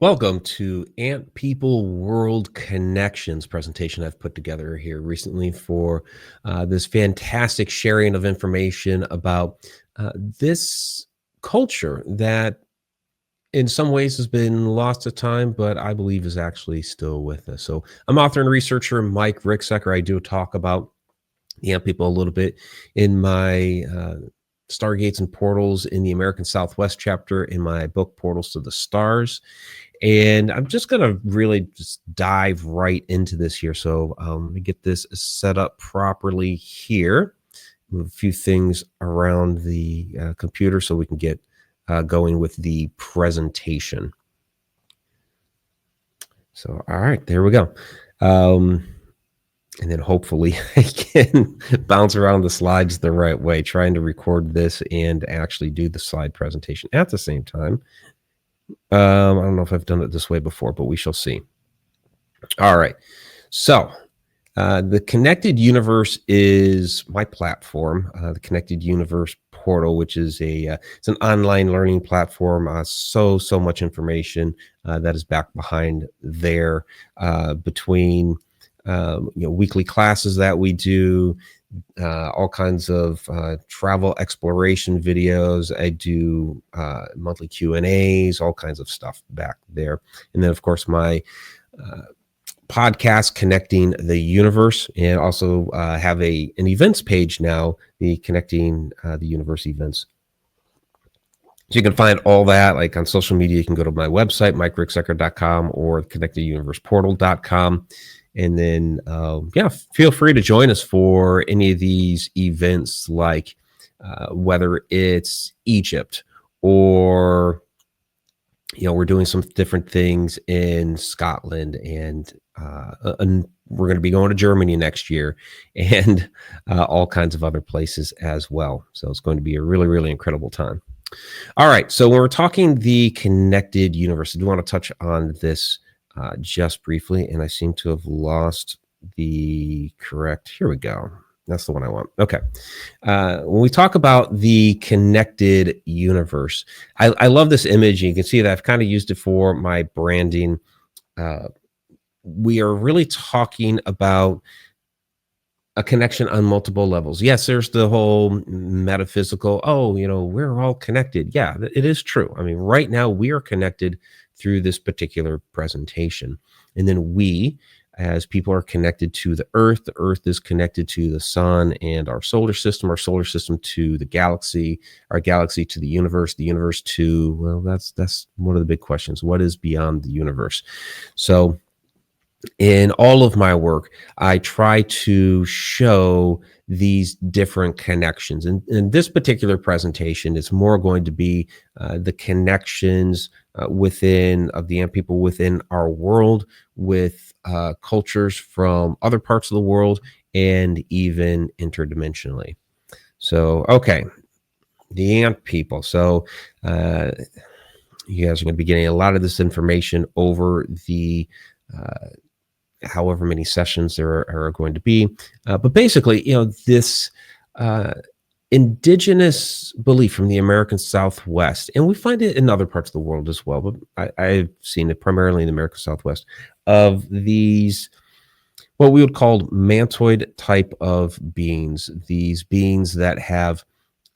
Welcome to Ant People World Connections presentation I've put together here recently for this fantastic sharing of information about this culture that in some ways has been lost to time, but I believe is actually still with us. So I'm author and researcher Mike Ricksecker. I do talk about the Ant People a little bit in my Stargates and Portals in the American Southwest chapter in my book Portals to the Stars. And I'm just going to really just dive right into this here. So let me get this set up properly here. Move a few things around the computer so we can get going with the presentation. So, all right, there we go. And then hopefully I can bounce around the slides the right way, trying to record this and actually do the slide presentation at the same time. I don't know if I've done it this way before, but we shall see. All right. So the Connected Universe is my platform, the Connected Universe portal, which is it's an online learning platform. So much information that is back behind there between weekly classes that we do, all kinds of travel exploration videos. I do monthly Q&As, all kinds of stuff back there. And then, of course, my podcast, Connecting the Universe, and also have an events page now, the Connecting the Universe events. So you can find all that like on social media. You can go to my website, mikericksecker.com, or connecteduniverseportal.com. And then, feel free to join us for any of these events, like whether it's Egypt or, we're doing some different things in Scotland, and we're going to be going to Germany next year, and all kinds of other places as well. So it's going to be a really, really incredible time. All right. So when we're talking the Connected Universe, I do want to touch on this just briefly, and I seem to have lost the correct. Here we go. That's the one I want. Okay. When we talk about the Connected Universe, I love this image. You can see that I've kind of used it for my branding. We are really talking about a connection on multiple levels. Yes, there's the whole metaphysical, we're all connected. Yeah, it is true. I mean, right now we are connected through this particular presentation. And then we, as people, are connected to the Earth is connected to the sun and our solar system to the galaxy, our galaxy to the universe to, well, that's one of the big questions. What is beyond the universe? So in all of my work, I try to show these different connections. And in this particular presentation, it's more going to be the connections within of the Ant People within our world, with cultures from other parts of the world, and even interdimensionally. So, okay, the Ant People. So you guys are going to be getting a lot of this information over the however many sessions there are going to be. But basically, this indigenous belief from the American Southwest, and we find it in other parts of the world as well, but I've seen it primarily in the American Southwest, of these, what we would call mantoid type of beings, these beings that have,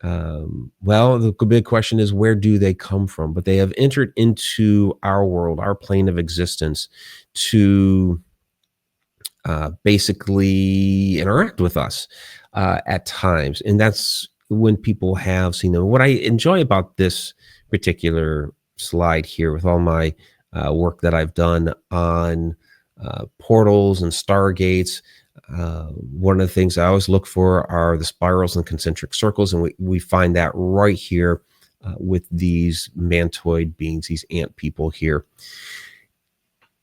the big question is, where do they come from? But they have entered into our world, our plane of existence, to basically interact with us at times. And that's when people have seen them. What I enjoy about this particular slide here, with all my work that I've done on portals and stargates, one of the things I always look for are the spirals and concentric circles. And we find that right here with these mantoid beings, these ant people here.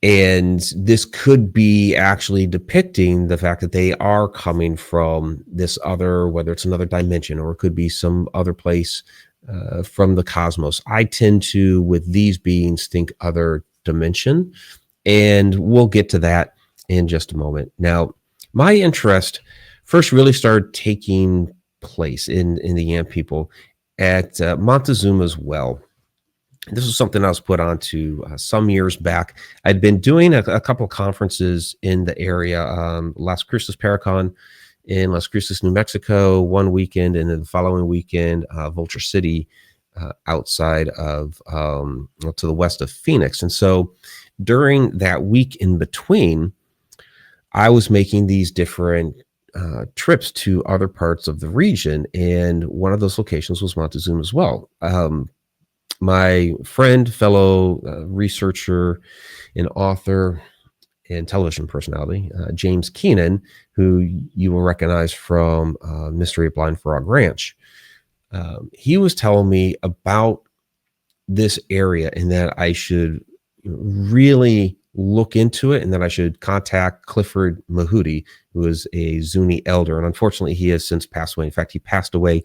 And this could be actually depicting the fact that they are coming from this other, whether it's another dimension, or it could be some other place from the cosmos. I tend to, with these beings, think other dimension, and we'll get to that in just a moment. Now, my interest first really started taking place in the Ant People at Montezuma's Well. This was something I was put onto some years back. I'd been doing a couple of conferences in the area, Las Cruces Paracon in Las Cruces, New Mexico, one weekend, and then the following weekend, Vulture City, outside of to the west of Phoenix. And so during that week in between, I was making these different trips to other parts of the region, and one of those locations was Montezuma as well. My friend, fellow researcher, and author and television personality, James Keenan, who you will recognize from Mystery at Blind Frog Ranch, he was telling me about this area and that I should really look into it and that I should contact Clifford Mahudi, who is a Zuni elder. And unfortunately, he has since passed away. In fact, he passed away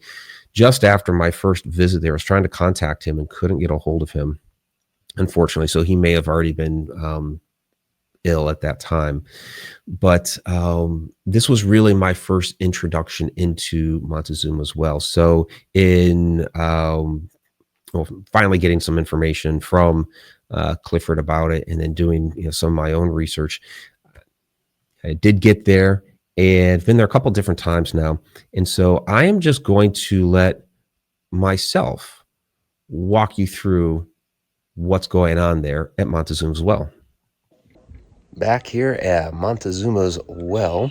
just after my first visit there. I was trying to contact him and couldn't get a hold of him, unfortunately. So he may have already been ill at that time. But this was really my first introduction into Montezuma as well. So in finally getting some information from Clifford about it, and then doing some of my own research, I did get there and been there a couple different times now. And so I am just going to let myself walk you through what's going on there at Montezuma's Well. Back here at Montezuma's Well,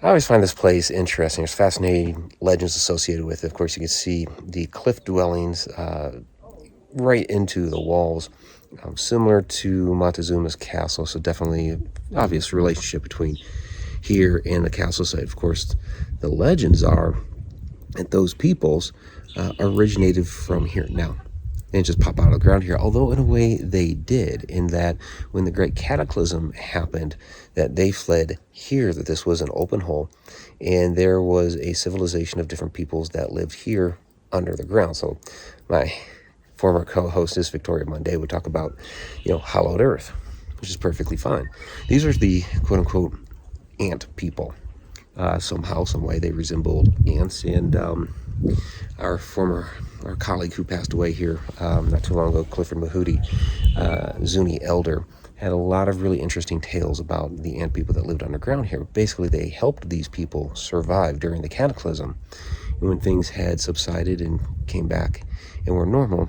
I always find this place interesting. There's fascinating legends associated with it. Of course, you can see the cliff dwellings right into the walls, similar to Montezuma's castle. So definitely an obvious relationship between here and the castle site. Of course, the legends are that those peoples originated from here. Now, they didn't just pop out of the ground here, although in a way they did, in that when the Great Cataclysm happened, that they fled here, that this was an open hole, and there was a civilization of different peoples that lived here under the ground. So my former co-hostess, Victoria Monday, would talk about, hollowed earth, which is perfectly fine. These are the quote-unquote ant people. Somehow, some way, they resembled ants, and our colleague who passed away here not too long ago, Clifford Mahudi, Zuni elder, had a lot of really interesting tales about the ant people that lived underground here. Basically, they helped these people survive during the cataclysm. And when things had subsided and came back and were normal,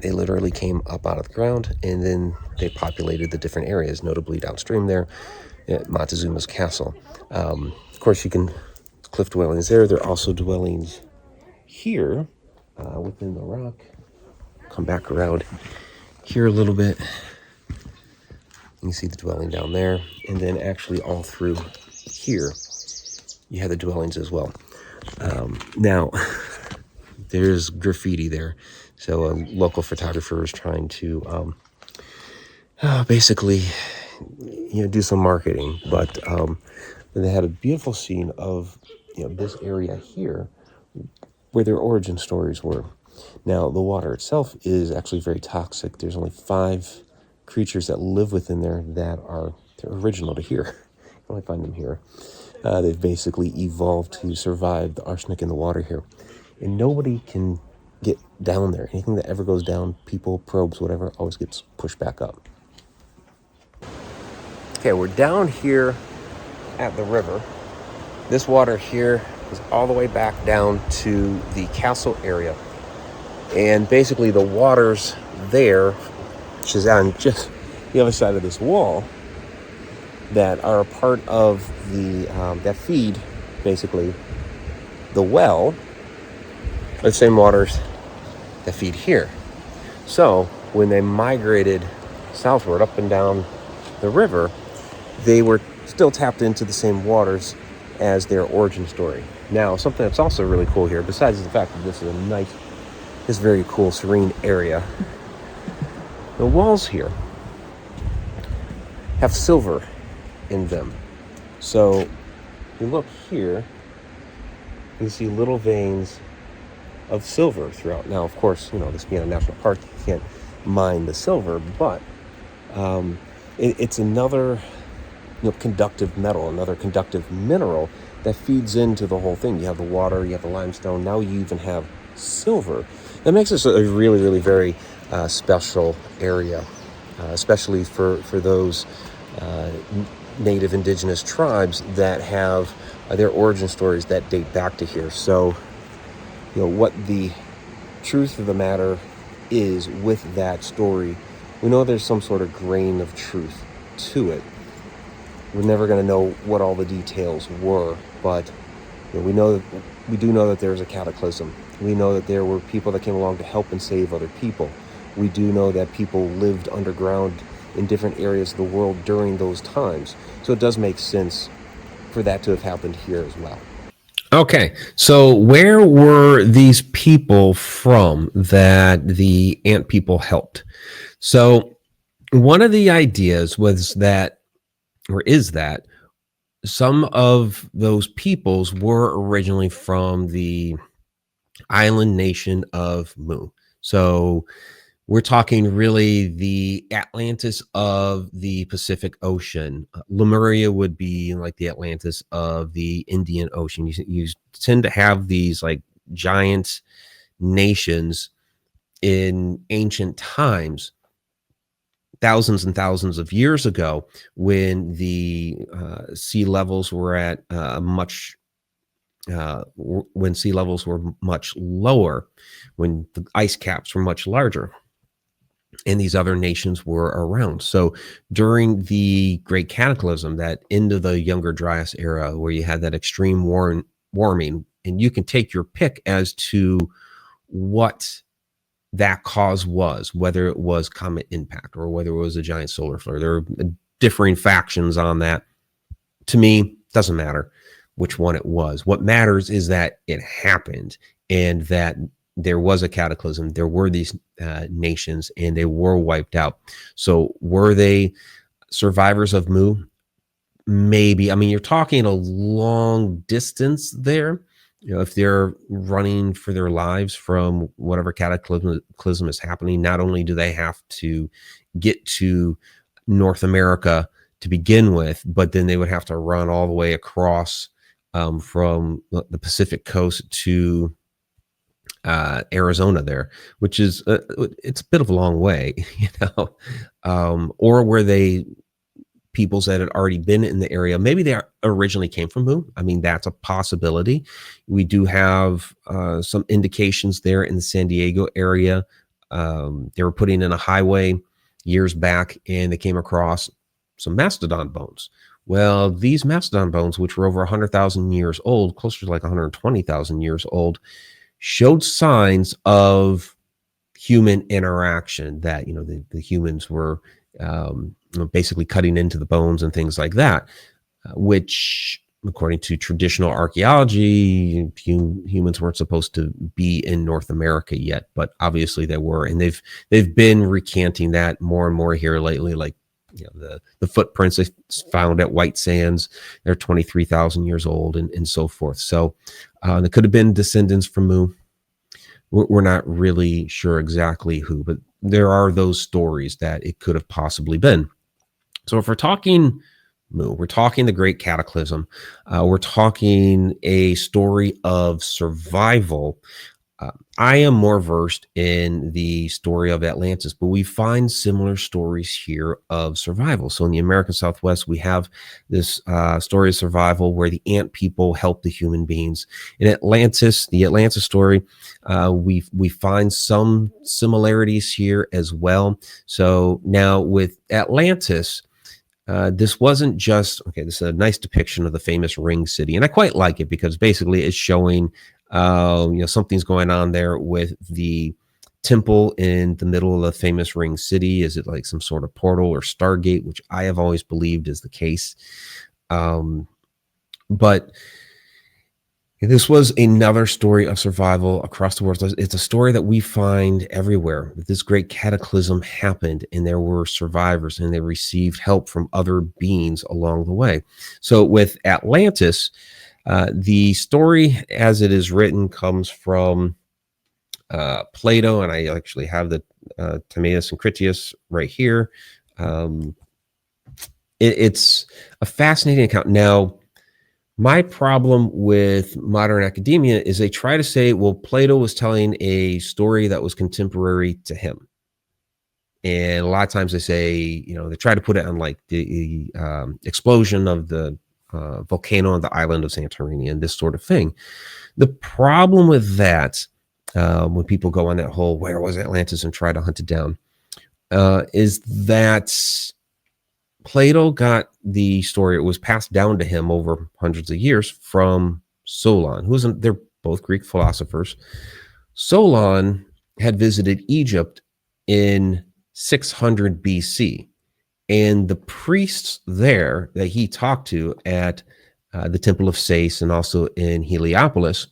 they literally came up out of the ground, and then they populated the different areas, notably downstream there at Montezuma's castle. Of course, you can cliff dwellings there. There are also dwellings here within the rock. Come back around here a little bit. You can see the dwelling down there, and then actually all through here, you have the dwellings as well. Now, there's graffiti there. So a local photographer is trying to basically, do some marketing. But they had a beautiful scene of, this area here where their origin stories were. Now, the water itself is actually very toxic. There's only 5 creatures that live within there that are original to here. You only find them here. They've basically evolved to survive the arsenic in the water here. And nobody can get down there. Anything that ever goes down, people, probes, whatever, always gets pushed back up. Okay, we're down here at the river. This water here is all the way back down to the castle area. And basically the waters there, which is on just the other side of this wall, that are a part of the, that feed, basically, the well, are the same waters that feed here. So when they migrated southward up and down the river, they were still tapped into the same waters as their origin story. Now, something that's also really cool here, besides the fact that this is this very cool, serene area, the walls here have silver in them. So you look here, you see little veins of silver throughout. Now, of course, this being a national park, you can't mine the silver, but it's another conductive metal, another conductive mineral that feeds into the whole thing. You have the water, you have the limestone, now you even have silver. That makes this a really, really very special area, especially for those native indigenous tribes that have their origin stories that date back to here. So, what the truth of the matter is with that story, we know there's some sort of grain of truth to it. We're never going to know what all the details were, but we do know that there was a cataclysm. We know that there were people that came along to help and save other people. We do know that people lived underground in different areas of the world during those times. So it does make sense for that to have happened here as well. Okay, so where were these people from that the ant people helped? So one of the ideas was that, or is that, some of those peoples were originally from the island nation of Mu. So we're talking really the Atlantis of the Pacific Ocean. Lemuria would be like the Atlantis of the Indian Ocean. You tend to have these like giant nations in ancient times, thousands and thousands of years ago, when the sea levels were at when sea levels were much lower, when the ice caps were much larger, and these other nations were around. So during the Great Cataclysm, that end of the Younger Dryas era, where you had that extreme warming, and you can take your pick as to what that cause was, whether it was comet impact or whether it was a giant solar flare. There are differing factions on that. To me, doesn't matter which one it was. What matters is that it happened, and that there was a cataclysm. There were these nations, and they were wiped out. So were they survivors of Mu? Maybe. I mean, you're talking a long distance there. If they're running for their lives from whatever cataclysm is happening, not only do they have to get to North America to begin with, but then they would have to run all the way across from the Pacific coast to Arizona there, which is it's a bit of a long way, or were they peoples that had already been in the area? Maybe they originally came from Mu. I mean, that's a possibility. We do have some indications there in the San Diego area. They were putting in a highway years back, and they came across some mastodon bones. Well, these mastodon bones, which were over 100,000 years old, closer to like 120,000 years old, showed signs of human interaction, that the humans were basically cutting into the bones and things like that, which, according to traditional archaeology, humans weren't supposed to be in North America yet, but obviously they were, and they've been recanting that more and more here lately. Like the footprints they found at White Sands, they're 23,000 years old, and so forth. So there could have been descendants from Mu. We're not really sure exactly who, but there are those stories that it could have possibly been. So if we're talking Mu, we're talking the Great Cataclysm, we're talking a story of survival. I am more versed in the story of Atlantis, but we find similar stories here of survival. So in the American Southwest, we have this story of survival where the ant people help the human beings. In Atlantis, the Atlantis story, we find some similarities here as well. So now with Atlantis, this wasn't just, okay, this is a nice depiction of the famous ring city. And I quite like it because basically it's showing something's going on there with the temple in the middle of the famous ring city. Is it like some sort of portal or stargate, which I have always believed is the case. But this was another story of survival across the world. It's a story that we find everywhere. This great cataclysm happened, and there were survivors, and they received help from other beings along the way. So with Atlantis, the story as it is written comes from Plato, and I actually have the Timaeus and Critias right here. It's a fascinating account. Now, my problem with modern academia is they try to say, well, Plato was telling a story that was contemporary to him. And a lot of times they say, they try to put it on like the explosion of the volcano on the island of Santorini and this sort of thing. The problem with that, when people go on that whole "where was Atlantis" and try to hunt it down, is that Plato got the story. It was passed down to him over hundreds of years from Solon, they're both Greek philosophers. Solon had visited Egypt in 600 BC, and the priests there that he talked to at the Temple of Sais and also in Heliopolis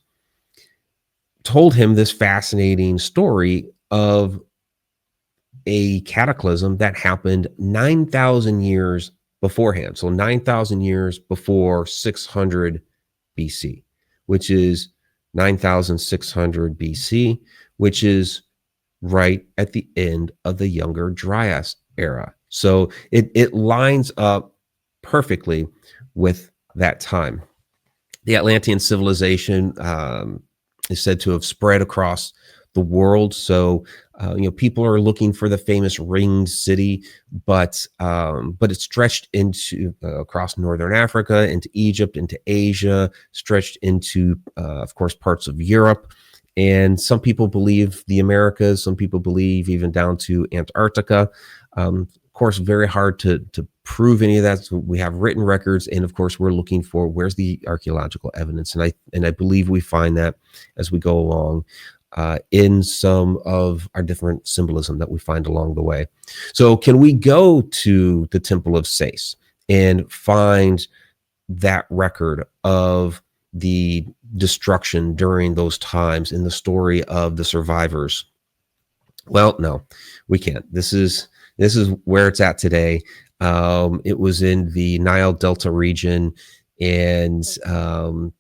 told him this fascinating story of a cataclysm that happened 9,000 years beforehand. So 9,000 years before 600 BC, which is 9,600 BC, which is right at the end of the Younger Dryas era. So it lines up perfectly with that time. The Atlantean civilization is said to have spread across the world. So, people are looking for the famous ringed city, but it stretched into across northern Africa, into Egypt, into Asia, stretched into, of course, parts of Europe. And some people believe the Americas. Some people believe even down to Antarctica. Of course, very hard to prove any of that. So we have written records, and of course, we're looking for where's the archaeological evidence, and I believe we find that as we go along in some of our different symbolism that we find along the way. So, can we go to the Temple of Sais and find that record of the destruction during those times in the story of the survivors? Well, no, we can't. This is where it's at today. It was in the Nile Delta region, and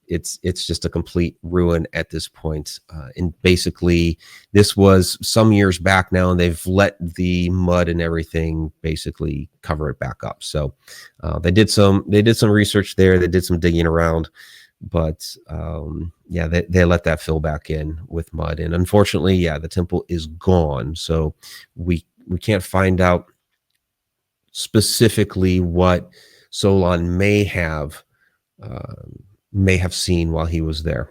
it's just a complete ruin at this point. And basically, this was some years back now, and they've let the mud and everything basically cover it back up. So they did some research there. They did some digging around, but they let that fill back in with mud. And unfortunately, the temple is gone. So we can't find out specifically what Solon may have seen while he was there.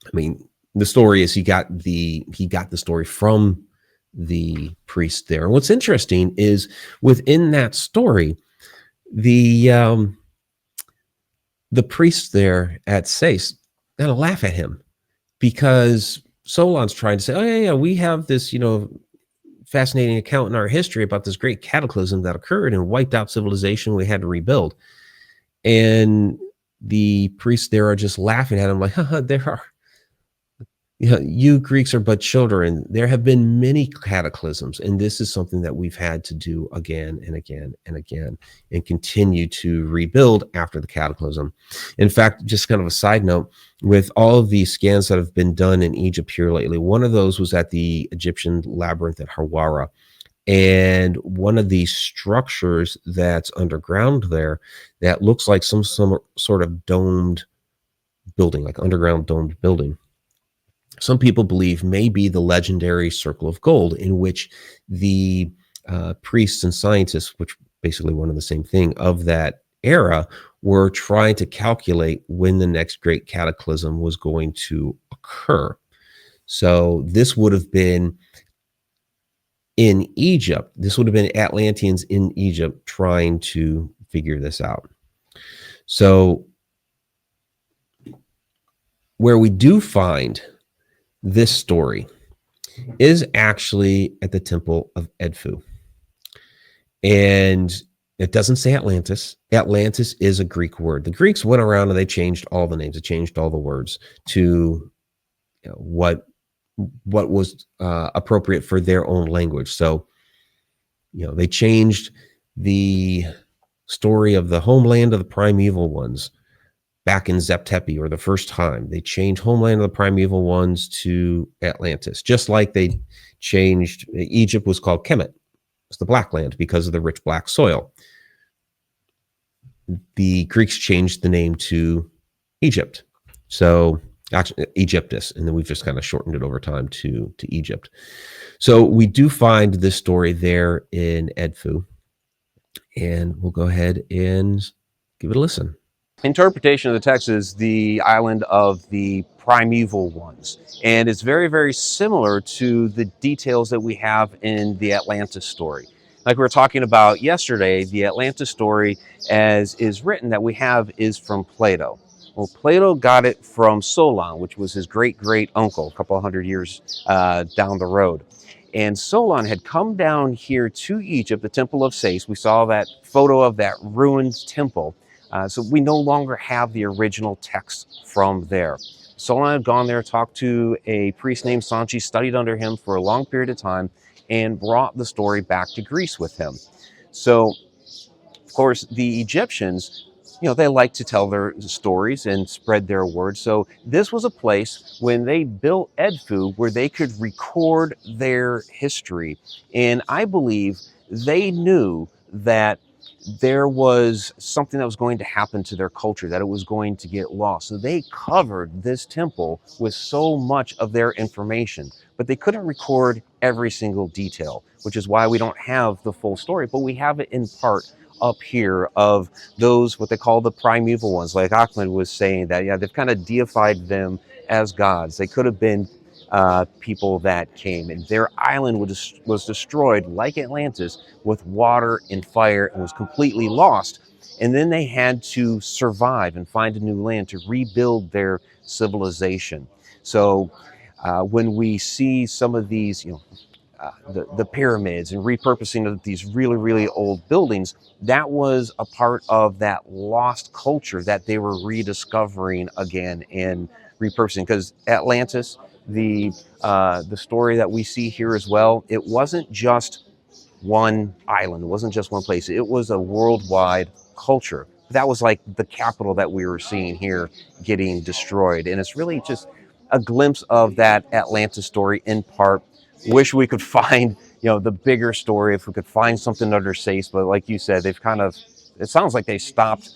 I mean, the story is he got the story from the priest there. And what's interesting is within that story, the priests there at Sais kind of laugh at him because Solon's trying to say, "Oh yeah, we have this, fascinating account in our history about this great cataclysm that occurred and wiped out civilization. We had to rebuild." And the priests there are just laughing at him like, there are, you Greeks are but children. There have been many cataclysms, and this is something that we've had to do again and again and again and continue to rebuild after the cataclysm. In fact, just kind of a side note, with all of these scans that have been done in Egypt here lately, one of those was at the Egyptian labyrinth at Hawara. And one of these structures that's underground there that looks like some sort of domed building, like underground domed building, some people believe may be the legendary Circle of Gold, in which the priests and scientists, which basically one and the same thing of that era, were trying to calculate when the next great cataclysm was going to occur. So this would have been in Egypt. This would have been Atlanteans in Egypt trying to figure this out. So where we do find this story is actually at the Temple of Edfu. And it doesn't say Atlantis. Atlantis is a Greek word. The Greeks went around and they changed all the names. They changed all the words to what was appropriate for their own language. So, they changed the story of the homeland of the primeval ones back in Zep Tepi, or the first time. They changed homeland of the primeval ones to Atlantis, just like they changed, Egypt was called Kemet. It's the black land because of the rich black soil. The Greeks changed the name to Egypt. So actually Egyptus, and then we've just kind of shortened it over time to Egypt. So we do find this story there in Edfu, and we'll go ahead and give it a listen. Interpretation of the text is the island of the primeval ones, and it's very, very similar to the details that we have in the Atlantis story. Like we were talking about yesterday, the Atlantis story, as is written, that we have is from Plato. Well, Plato got it from Solon, which was his great great uncle, a couple hundred years down the road. And Solon had come down here to Egypt, the Temple of Sais. We saw that photo of that ruined temple. So we no longer have the original text from there. Solon had gone there, talked to a priest named Sanchi, studied under him for a long period of time, and brought the story back to Greece with him. So, of course, the Egyptians, they like to tell their stories and spread their word. So this was a place when they built Edfu where they could record their history. And I believe they knew that there was something that was going to happen to their culture, that it was going to get lost. So they covered this temple with so much of their information, but they couldn't record every single detail, which is why we don't have the full story, but we have it in part up here of those, what they call the primeval ones. Like Ahmed was saying that, they've kind of deified them as gods. They could have been people that came, and their island was destroyed like Atlantis with water and fire and was completely lost. And then they had to survive and find a new land to rebuild their civilization. So when we see some of these, the pyramids and repurposing of these really, really old buildings, that was a part of that lost culture that they were rediscovering again and repurposing. Because Atlantis, the story that we see here as well, it wasn't just one island, it wasn't just one place, it was a worldwide culture. That was like the capital that we were seeing here getting destroyed. And it's really just a glimpse of that Atlantis story in part. Wish we could find, the bigger story, if we could find something under Sais, but like you said, they've kind of, it sounds like they stopped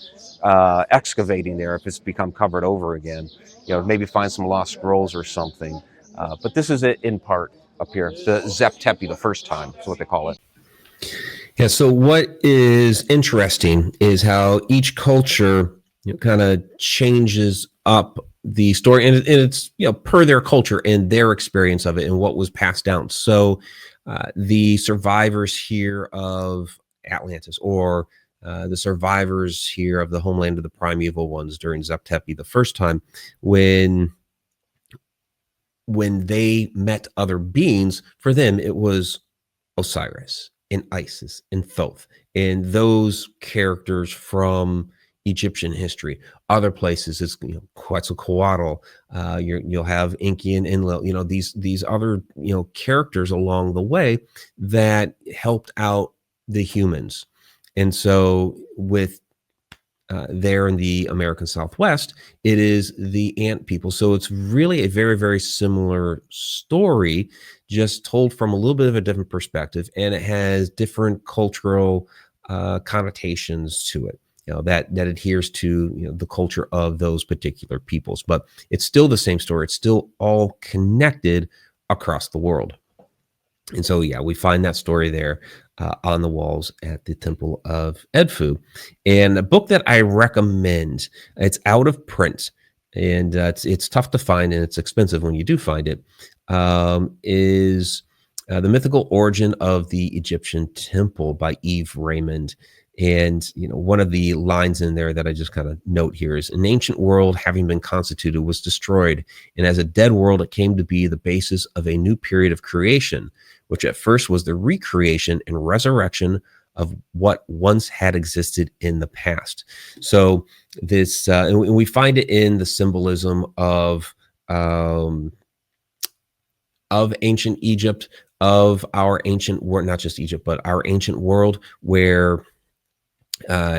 excavating there if it's become covered over again. Maybe find some lost scrolls or something. But this is it in part up here. The Zep Tepi, the first time, is what they call it. Yeah. So what is interesting is how each culture kind of changes up the story, and it's per their culture and their experience of it and what was passed down. So the survivors here of Atlantis, or the survivors here of the homeland of the primeval ones during Zep Tepi the first time, when they met other beings, for them it was Osiris and Isis and Thoth and those characters from Egyptian history. Other places it's Quetzalcoatl. You'll have Enki and Enlil. These other characters along the way that helped out the humans. And so with there in the American Southwest, it is the ant people. So it's really a very, very similar story, just told from a little bit of a different perspective, and it has different cultural connotations to it. That adheres to the culture of those particular peoples, but it's still the same story. It's still all connected across the world. And so, we find that story there on the walls at the Temple of Edfu. And a book that I recommend, it's out of print, and it's tough to find, and it's expensive when you do find it, is The Mythical Origin of the Egyptian Temple by Eve Raymond. And, one of the lines in there that I just kind of note here is, an ancient world having been constituted was destroyed, and as a dead world, it came to be the basis of a new period of creation, which at first was the recreation and resurrection of what once had existed in the past. So this, and we find it in the symbolism of ancient Egypt, of our ancient world, not just Egypt, but our ancient world, where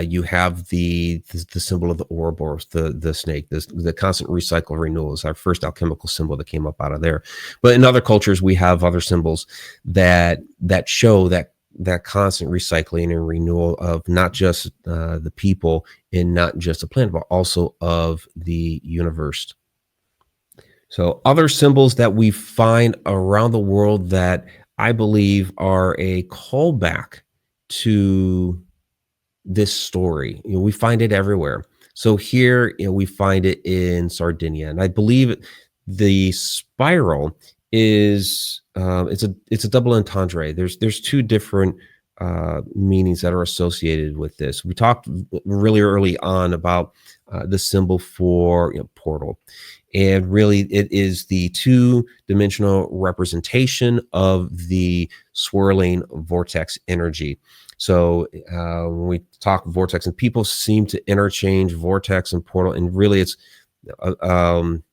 you have the symbol of the Ouroboros, the snake, the constant recycle renewal is our first alchemical symbol that came up out of there. But in other cultures, we have other symbols that show that constant recycling and renewal of not just the people and not just the planet, but also of the universe. So other symbols that we find around the world that I believe are a callback to this story. We find it everywhere. So here, we find it in Sardinia, and I believe the spiral is it's a double entendre. There's two different meanings that are associated with this. We talked really early on about the symbol for portal, and really it is the two-dimensional representation of the swirling vortex energy. So when we talk vortex, and people seem to interchange vortex and portal, and really it's uh, um,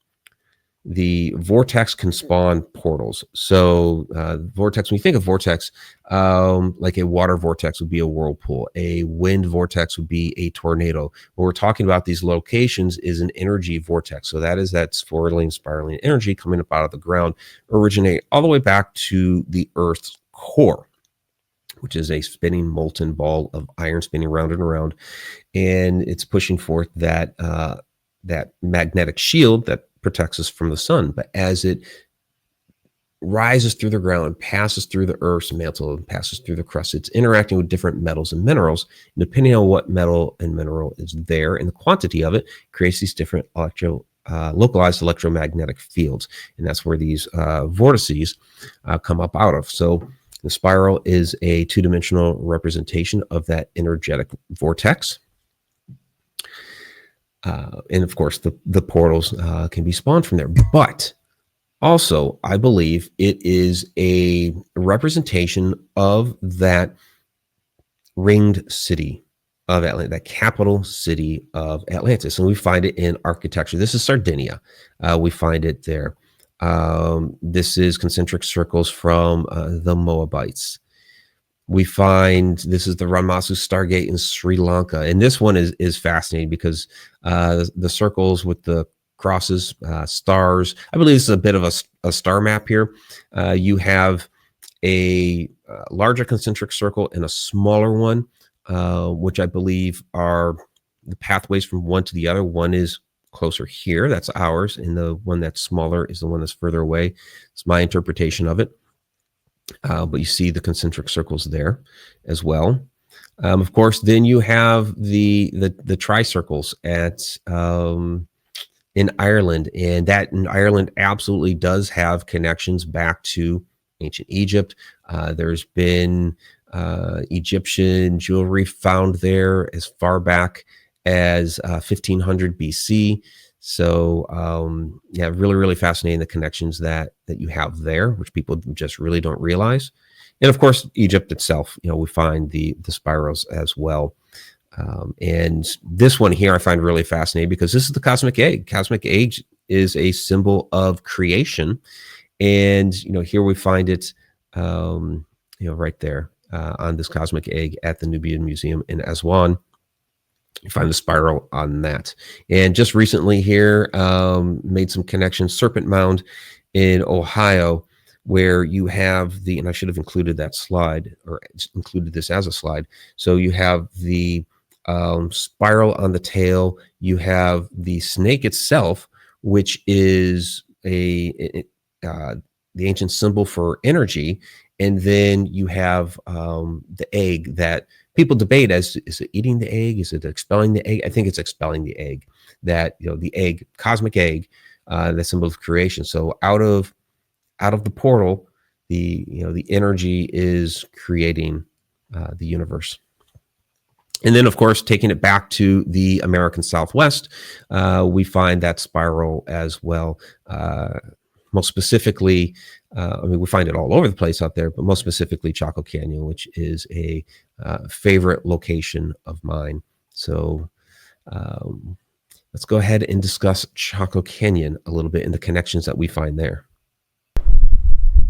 the vortex can spawn portals. So vortex, when you think of vortex, like a water vortex would be a whirlpool, a wind vortex would be a tornado. What we're talking about these locations is an energy vortex. So that is that swirling, spiraling energy coming up out of the ground, originate all the way back to the Earth's core, which is a spinning molten ball of iron spinning round and around, and it's pushing forth that that magnetic shield that protects us from the sun. But as it rises through the ground, passes through the Earth's mantle, and passes through the crust, it's interacting with different metals and minerals. And depending on what metal and mineral is there and the quantity of it, creates these different localized electromagnetic fields, and that's where these vortices come up out of. So the spiral is a two-dimensional representation of that energetic vortex. And of course, the portals can be spawned from there. But also, I believe it is a representation of that ringed city of Atlantis, that capital city of Atlantis. And we find it in architecture. This is Sardinia. We find it there. This is concentric circles from the Moabites. We find this is the Ranmasu Stargate in Sri Lanka, and this one is fascinating because the circles with the crosses, stars. I believe this is a bit of a star map here. You have a larger concentric circle and a smaller one, which I believe are the pathways from one to the other. One is closer here, that's ours, and the one that's smaller is the one that's further away. It's my interpretation of it. But you see the concentric circles there as well. Of course, then you have the tricircles at in Ireland, and that in Ireland absolutely does have connections back to ancient Egypt. There's been Egyptian jewelry found there as far back as 1500 BC. So yeah, really, really fascinating, the connections that you have there, which people just really don't realize. And of course, Egypt itself, we find the spirals as well. And this one here I find really fascinating because this is the cosmic egg. Cosmic egg is a symbol of creation. And, here we find it, right there on this cosmic egg at the Nubian Museum in Aswan. You find the spiral on that. And just recently here, made some connections, Serpent Mound in Ohio, where you have and I should have included that slide, or included this as a slide. So you have the spiral on the tail. You have the snake itself, which is the ancient symbol for energy. And then you have the egg that people debate as, is it eating the egg? Is it expelling the egg? I think it's expelling the egg, that, the egg, cosmic egg, the symbol of creation. So out of the portal, the energy is creating the universe. And then, of course, taking it back to the American Southwest, we find that spiral as well. Most specifically, we find it all over the place out there, but most specifically Chaco Canyon, which is a favorite location of mine. So let's go ahead and discuss Chaco Canyon a little bit and the connections that we find there.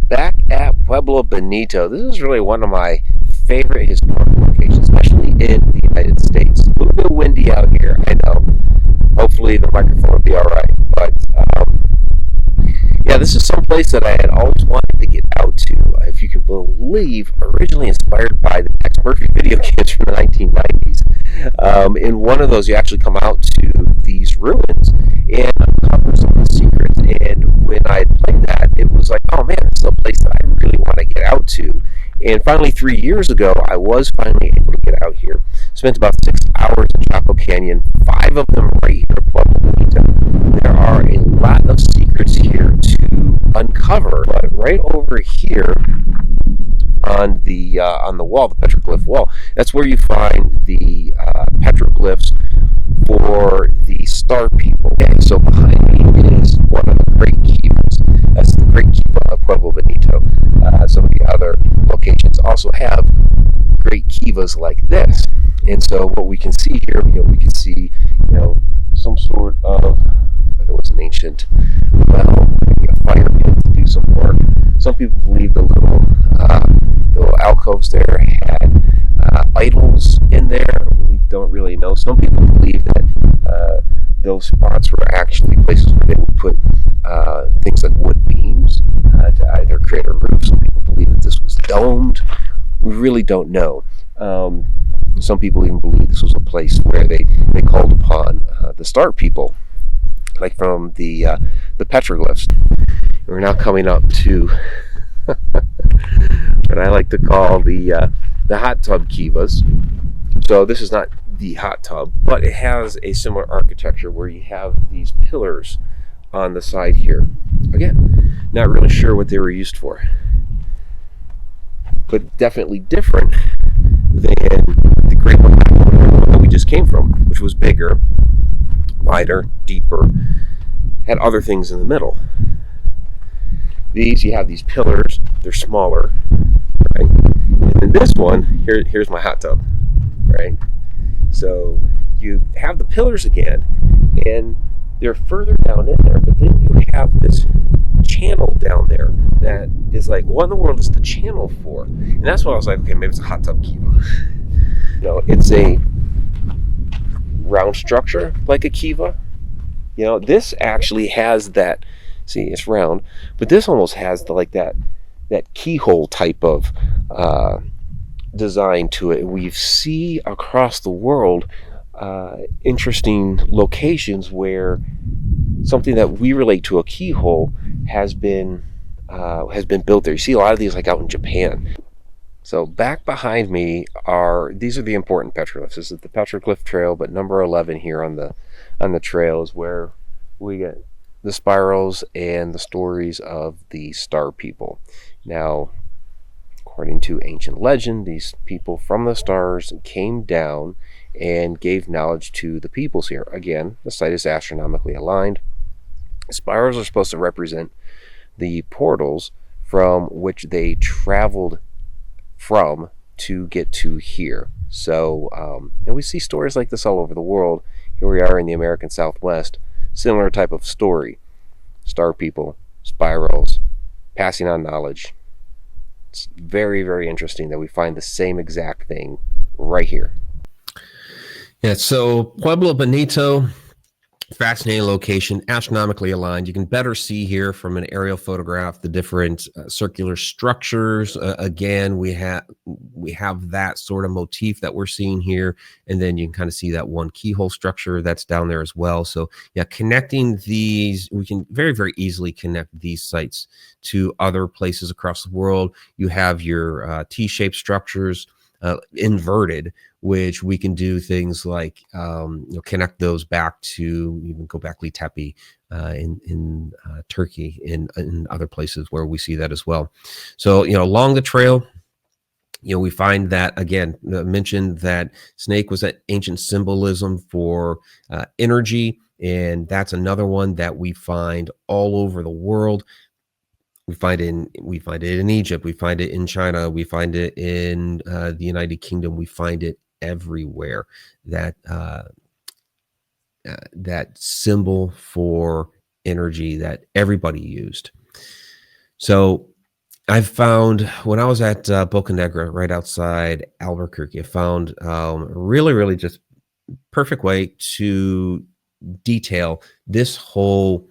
Back at Pueblo Bonito, this is really one of my favorite historic locations, especially in the United States. A little bit windy out here, I know. Hopefully the microphone will be all right, but yeah, this is some place that I had always wanted to get out to, if you can believe, originally inspired by the Tex Murphy video games from the 1990s. In one of those, you actually come out to these ruins and uncover some of the secrets. And And finally, 3 years ago, I was finally able to get out here. Spent about 6 hours in Chaco Canyon, 5 of them right here at Pueblo Bonito. There are a lot of secrets here to uncover, but right over here on the wall, the petroglyph wall, that's where you find the petroglyphs for the star people. Okay, so behind me is one of the great kivas. That's the great kiva of Pueblo Bonito. Some of the other locations also have great kivas like this. And so what we can see here, we can see, some sort of, whether it was an ancient well, maybe a fire pit to do some work. Some people believe the little alcoves there had idols in there. We don't really know. Some people believe that those spots were actually places where they would put things like wood beams to either create a roof. Some people believe that this was domed. We really don't know. Some people even believe this was a place where they called upon the star people, like from the petroglyphs. We're now coming up to what I like to call the hot tub kivas. So this is not the hot tub, but it has a similar architecture where you have these pillars on the side here. Again, not really sure what they were used for, but definitely different than the great one that we just came from, which was bigger, wider, deeper, had other things in the middle. These, you have these pillars, they're smaller, right? And then this one, here's my hot tub, right? So you have the pillars again, and they're further down in there, but then you have this channel down there that is like, what in the world is the channel for? And that's when I was like, okay, maybe it's a hot tub kiva. It's a round structure like a kiva. This actually has that. See, it's round, but this almost has that keyhole type of design to it. We see across the world interesting locations where something that we relate to a keyhole has been built there. You see a lot of these like out in Japan. So back behind me these are the important petroglyphs. This is the petroglyph trail, but number 11 here on the trail is where we get the spirals and the stories of the star people. Now, according to ancient legend, these people from the stars came down and gave knowledge to the peoples here. Again, the site is astronomically aligned. Spirals are supposed to represent the portals from which they traveled from to get to here. So, and we see stories like this all over the world. Here we are in the American Southwest. Similar type of story. Star people, spirals, passing on knowledge. It's very, very interesting that we find the same exact thing right here. Yeah, so Pueblo Bonito, fascinating location, astronomically aligned. You can better see here from an aerial photograph the different circular structures. Again, we have that sort of motif that we're seeing here, and then you can kind of see that one keyhole structure that's down there as well. So yeah, connecting these, we can very, very easily connect these sites to other places across the world. You have your T-shaped structures, inverted, which we can do things like connect those back to even Göbekli Tepe in Turkey, in other places where we see that as well. So along the trail, we find that, again, mentioned that snake was that ancient symbolism for energy, and that's another one that we find all over the world. We find it in Egypt. We find it in China. We find it in the United Kingdom. We find it everywhere. That symbol for energy that everybody used. So I found, when I was at Boca Negra, right outside Albuquerque, I found really, really just perfect way to detail this whole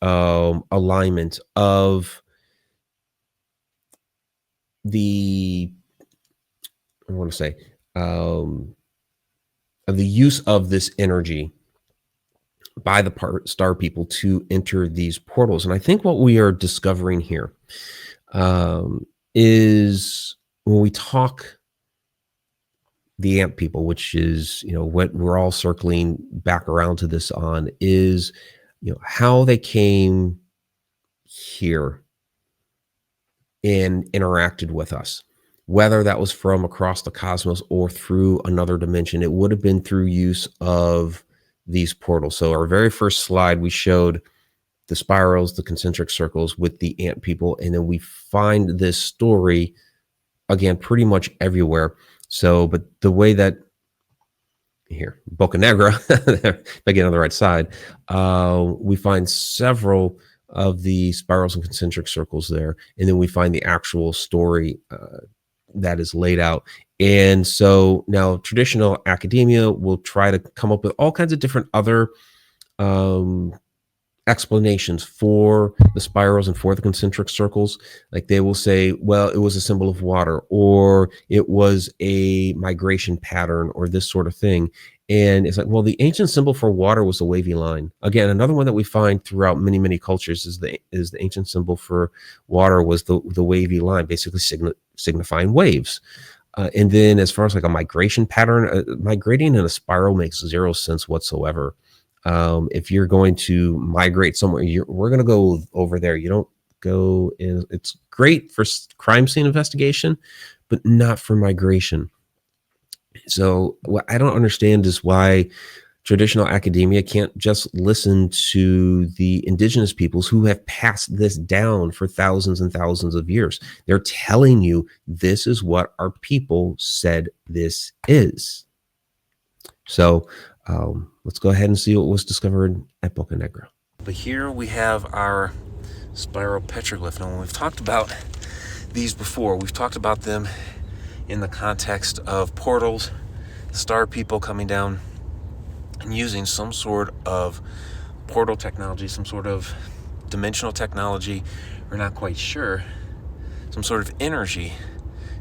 alignment of the, I want to say, of the use of this energy by the star people to enter these portals. And I think what we are discovering here is when we talk the ant people, which is, what we're all circling back around to this on, is, how they came here and interacted with us. Whether that was from across the cosmos or through another dimension, it would have been through use of these portals. So our very first slide, we showed the spirals, the concentric circles with the ant people, and then we find this story again pretty much everywhere. So, but the way that here, Boca Negra, if I get on the right side, we find several of the spirals and concentric circles there, and then we find the actual story that is laid out. And so now traditional academia will try to come up with all kinds of different other explanations for the spirals and for the concentric circles. Like they will say, well, it was a symbol of water, or it was a migration pattern, or this sort of thing. And it's like, well, the ancient symbol for water was a wavy line. Again, another one that we find throughout many, many cultures is the ancient symbol for water was the wavy line, basically signifying waves. And then as far as like a migration pattern, migrating in a spiral makes zero sense whatsoever. If you're going to migrate somewhere, we're going to go over there. You don't go in. It's great for crime scene investigation, but not for migration. So what I don't understand is why traditional academia can't just listen to the indigenous peoples who have passed this down for thousands and thousands of years. They're telling you this is what our people said this is. So let's go ahead and see what was discovered at Boca Negra. But here we have our spiral petroglyph. Now, when we've talked about these before, we've talked about them in the context of portals, star people coming down and using some sort of portal technology, some sort of dimensional technology, we're not quite sure, some sort of energy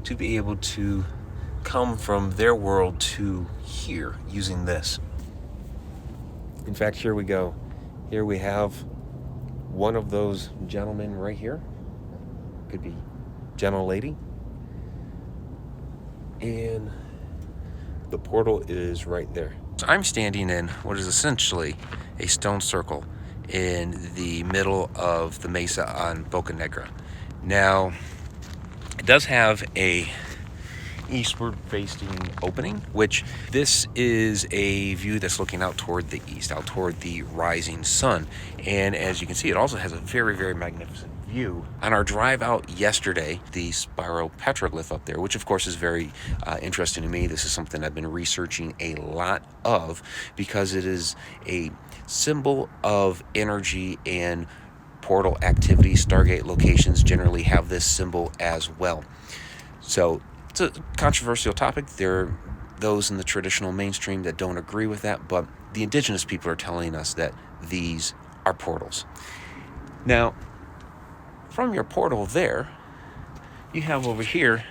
to be able to come from their world to here using this. In fact, here we go. Here we have one of those gentlemen right here. Could be gentle lady. And the portal is right there. So I'm standing in what is essentially a stone circle in the middle of the mesa on Boca Negra. Now, it does have a eastward facing opening, which this is a view that's looking out toward the east, out toward the rising sun. And as you can see, it also has a very, very magnificent view. On our drive out yesterday, the spiral petroglyph up there, which of course is very interesting to me. This is something I've been researching a lot of because it is a symbol of energy and portal activity. Stargate locations generally have this symbol as well. So it's a controversial topic. There are those in the traditional mainstream that don't agree with that, but the indigenous people are telling us that these are portals. Now, from your portal there, you have over here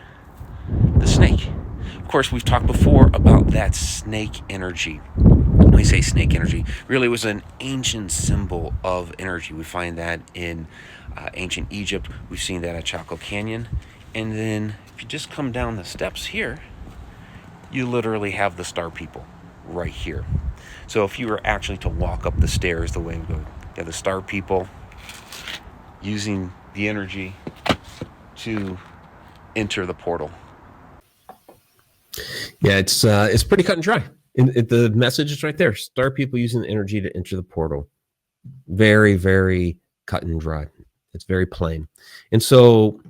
the snake. Of course, we've talked before about that snake energy. When we say snake energy, really was an ancient symbol of energy. We find that in ancient Egypt. We've seen that at Chaco Canyon. And then if you just come down the steps here, you literally have the star people right here. So if you were actually to walk up the stairs the way we go, you have the star people using the energy to enter the portal. Yeah, it's pretty cut and dry. The message is right there. Star people using the energy to enter the portal. Very, very cut and dry. It's very plain. And so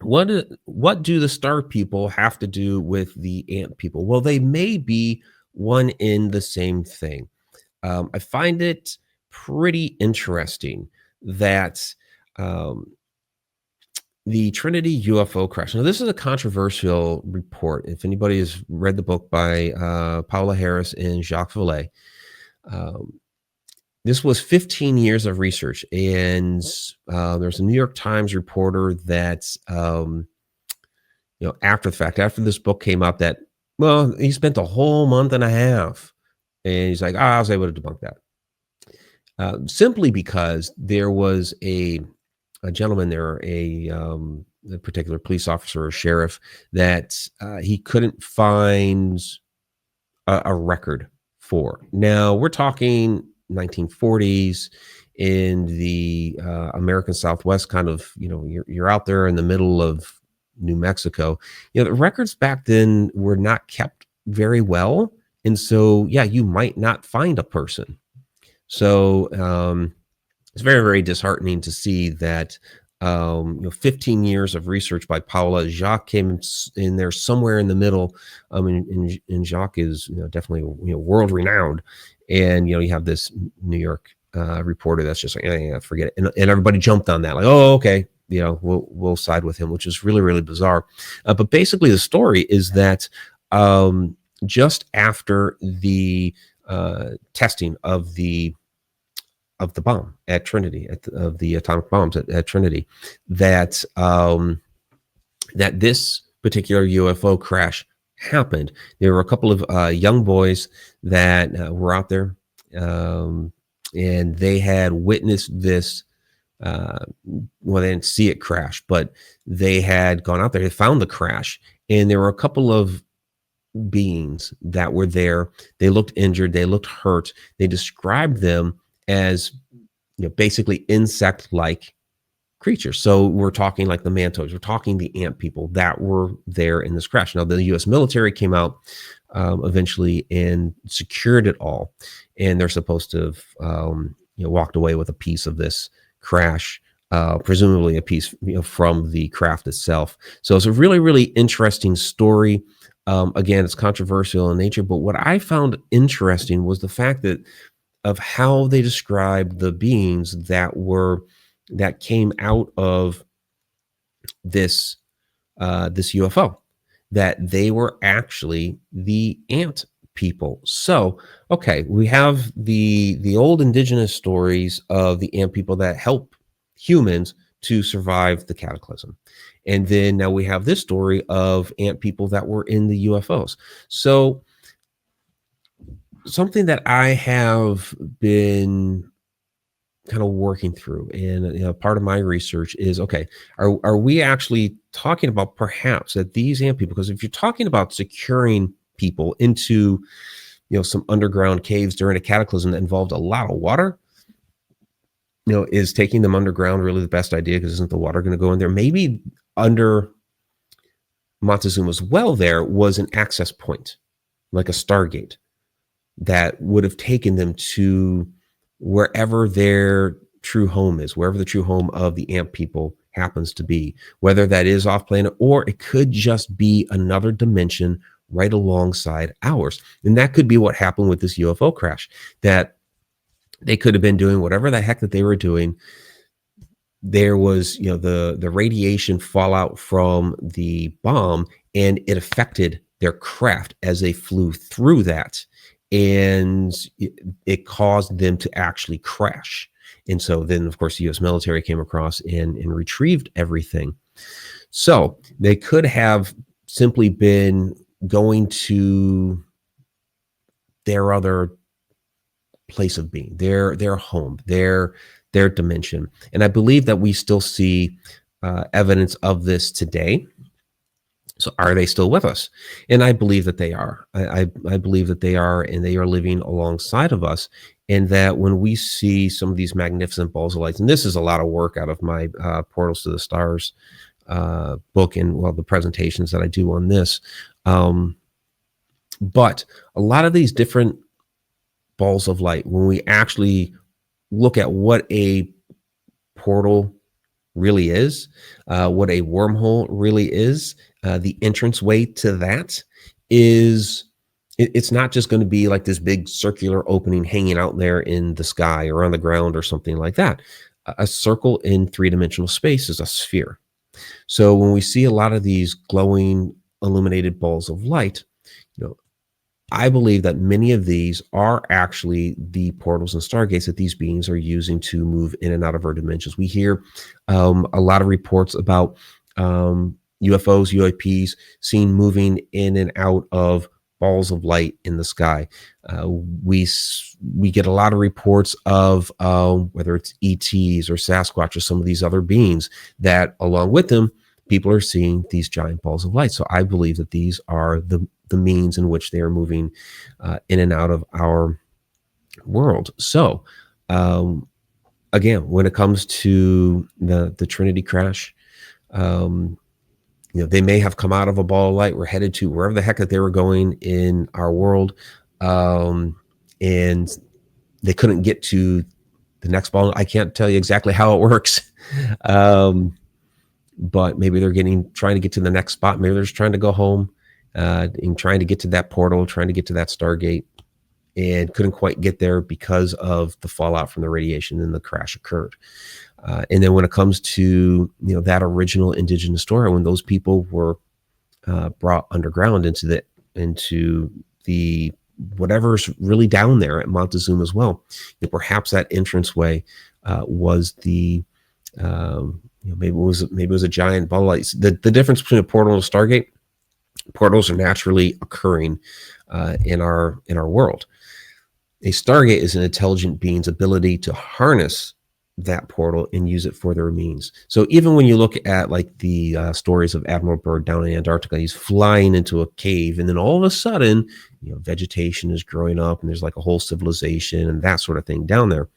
what do the star people have to do with the ant people? Well, they may be one in the same thing. I find it pretty interesting that the Trinity UFO crash. Now, this is a controversial report. If anybody has read the book by Paula Harris and Jacques Vallée, this was 15 years of research, and there's a New York Times reporter that, after the fact, after this book came up, that, well, he spent a whole month and a half, and he's like, I was able to debunk that. Simply because there was a gentleman there, the particular police officer or sheriff, that he couldn't find a record for. Now we're talking 1940s in the American Southwest, kind of, you're out there in the middle of New Mexico. The records back then were not kept very well. And so, yeah, you might not find a person. So it's very, very disheartening to see that 15 years of research by Paula. Jacques came in there somewhere in the middle. And Jacques is definitely world renowned. And you have this New York reporter that's just like, yeah, forget it. And everybody jumped on that, like, oh, okay, we'll side with him, which is really, really bizarre. But basically, the story is that just after the testing of the bomb at Trinity, of the atomic bombs at Trinity, that that this particular UFO crash happened. There were a couple of young boys that were out there, and they had witnessed this. Well, they didn't see it crash, but they had gone out there. They found the crash, and there were a couple of beings that were there. They looked injured. They looked hurt. They described them as basically insect-like creatures. So we're talking like the mantos. We're talking the ant people that were there in this crash. Now the U.S. military came out eventually and secured it all, and they're supposed to have walked away with a piece of this crash, presumably a piece from the craft itself. So it's a really, really interesting story. Again, it's controversial in nature, but what I found interesting was the fact that of how they described the beings that came out of this this UFO, that they were actually the ant people. So, okay, we have the old indigenous stories of the ant people that help humans to survive the cataclysm. And then now we have this story of ant people that were in the UFOs. So something that I have been kind of working through, and part of my research is, okay, are we actually talking about perhaps that these ant people, because if you're talking about securing people into some underground caves during a cataclysm that involved a lot of water, is taking them underground really the best idea? Because isn't the water going to go in there? Maybe under Montezuma's well there was an access point, like a Stargate, that would have taken them to wherever their true home is, wherever the true home of the ant people happens to be, whether that is off planet or it could just be another dimension right alongside ours. And that could be what happened with this UFO crash, that they could have been doing whatever the heck that they were doing. There was, the radiation fallout from the bomb, and it affected their craft as they flew through that. And it caused them to actually crash. And so then, of course, the U.S. military came across and retrieved everything. So they could have simply been going to their other place of being, their home, their dimension. And I believe that we still see evidence of this today. So are they still with us? And I believe that they are. I believe that they are, and they are living alongside of us. And that when we see some of these magnificent balls of light, and this is a lot of work out of my Portals to the Stars book, and the presentations that I do on this. But a lot of these different balls of light, when we actually look at what a portal really is, what a wormhole really is, the entranceway to that is, it's not just going to be like this big circular opening hanging out there in the sky or on the ground or something like that. A circle in three-dimensional space is a sphere. So when we see a lot of these glowing illuminated balls of light, I believe that many of these are actually the portals and stargates that these beings are using to move in and out of our dimensions. We hear a lot of reports about UFOs, UAPs seen moving in and out of balls of light in the sky. We get a lot of reports of whether it's ETs or Sasquatch or some of these other beings that, along with them, people are seeing these giant balls of light. So I believe that these are the means in which they are moving in and out of our world. So again, when it comes to the Trinity crash, they may have come out of a ball of light. We're headed to wherever the heck that they were going in our world, and they couldn't get to the next ball. I can't tell you exactly how it works, but maybe they're trying to get to the next spot. Maybe they're just trying to go home, and trying to get to that portal, trying to get to that Stargate, and couldn't quite get there because of the fallout from the radiation, and the crash occurred. And then when it comes to that original indigenous story, when those people were brought underground into the whatever's really down there at Montezuma as well, perhaps that entranceway was the maybe it was a giant ball of light. The difference between a portal and a Stargate: portals are naturally occurring in our world. A Stargate is an intelligent being's ability to harness that portal and use it for their means. So even when you look at like the stories of Admiral Byrd down in Antarctica, he's flying into a cave, and then all of a sudden, vegetation is growing up, and there's like a whole civilization and that sort of thing down there.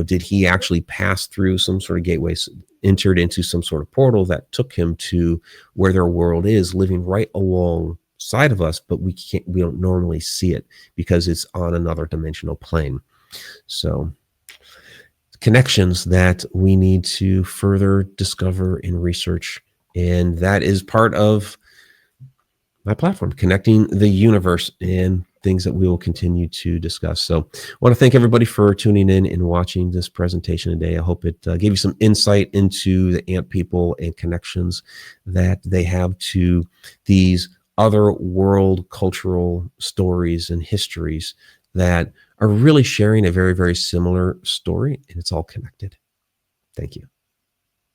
Did he actually pass through some sort of gateway, entered into some sort of portal that took him to where their world is, living right alongside of us, but we don't normally see it because it's on another dimensional plane. So connections that we need to further discover and research. And that is part of my platform, connecting the universe, and things that we will continue to discuss. So I want to thank everybody for tuning in and watching this presentation today. I hope it gave you some insight into the ant people and connections that they have to these other world cultural stories and histories that are really sharing a very, very similar story, and it's all connected. Thank you.